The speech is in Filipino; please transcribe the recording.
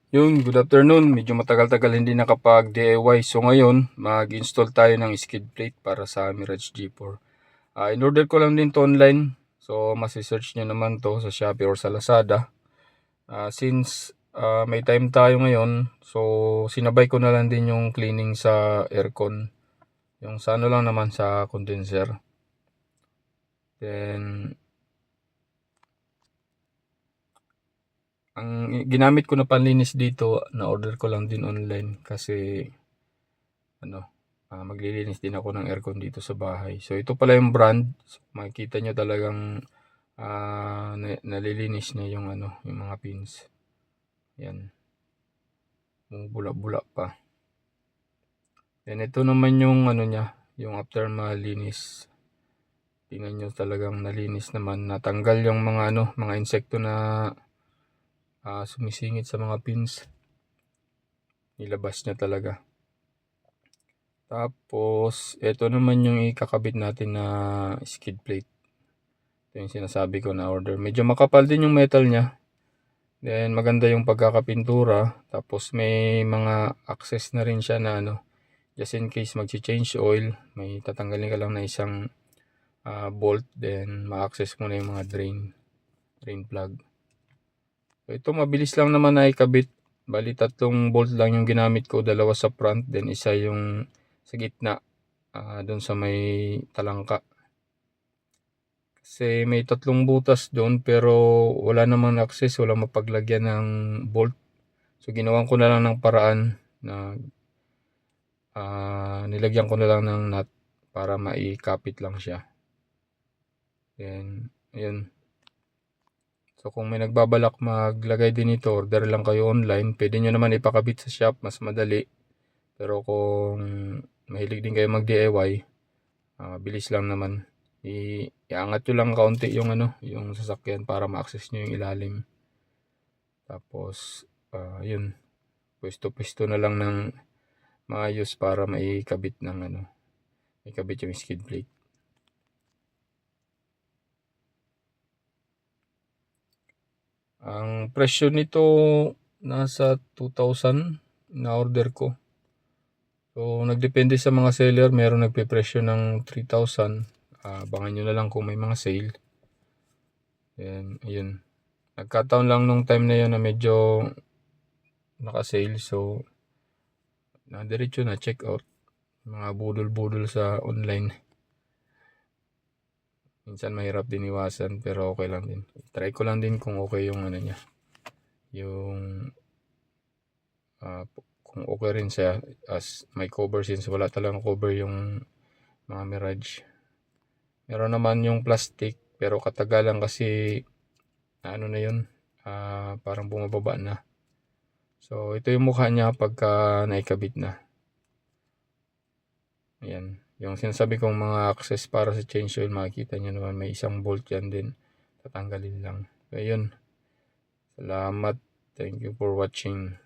Good afternoon. Medyo matagal-tagal hindi nakapag-DIY. So ngayon, mag-install tayo ng skid plate para sa Mirage G4. In-order ko lang din to online. So masi-search nyo naman to sa Shopee or sa Lazada. Since may time tayo ngayon, so sinabay ko na lang din yung cleaning sa aircon. Yung sa ano lang naman sa condenser. Then ang ginamit ko na panlinis dito, na-order ko lang din online kasi maglilinis din ako ng aircon dito sa bahay. So ito pala yung brand. So, makikita nyo talagang nalilinis niya yung yung mga pins. Yan. Bula-bula pa. Then ito naman yung niya, yung after malinis. Tingnan nyo talagang nalinis naman. Natanggal yung mga mga insekto na sumisingit sa mga pins. Nilabas niya talaga. Tapos, ito naman yung ikakabit natin na skid plate. Ito yung sinasabi ko na order. Medyo makapal din yung metal niya. Then, maganda yung pagkakapintura. Tapos, may mga access na rin siya na just in case mag-change oil, may tatanggalin ka lang na isang bolt. Then, ma-access mo na yung mga drain plug. So, ito mabilis lang naman na ikabit. Bali, 3 bolt lang yung ginamit ko. 2 sa front, then isa yung sa gitna. Doon sa may talangka. Kasi may 3 butas doon pero wala namang access, wala mapaglagyan ng bolt. So ginawan ko na lang ng paraan na nilagyan ko na lang ng nut para maikapit lang siya. Then, ayun. So kung may nagbabalak maglagay din ito, order lang kayo online. Pwede nyo naman ipakabit sa shop, mas madali. Pero kung mahilig din kayo mag-DIY, bilis lang naman. Iangat nyo lang kaunti yung yung sasakyan para ma-access nyo yung ilalim. Tapos, yun. Pwesto-pwesto na lang ng maayos para maikabit ng ikabit yung skid plate. Ang presyo nito nasa 2,000 na order ko. So, nagdepende sa mga seller. Meron nagpe-presyo ng 3,000. Abangan nyo na lang kung may mga sale. Then, ayun. Nagkataon lang nung time na yun na medyo naka-sale. So, diretso na check out. Mga budol-budol sa online. Minsan mahirap din iwasan pero okay lang din. Try ko lang din kung okay yung niya. Yung kung okay rin siya as may cover since wala talagang cover yung mga Mirage. Meron naman yung plastic pero katagalan kasi na yun, parang bumababa na. So ito yung mukha niya pagka naikabit na. Ayan. Yung sinasabi kong mga access para sa change oil, makikita nyo naman may isang bolt yan din. Tatanggalin lang. So ayun. Salamat. Thank you for watching.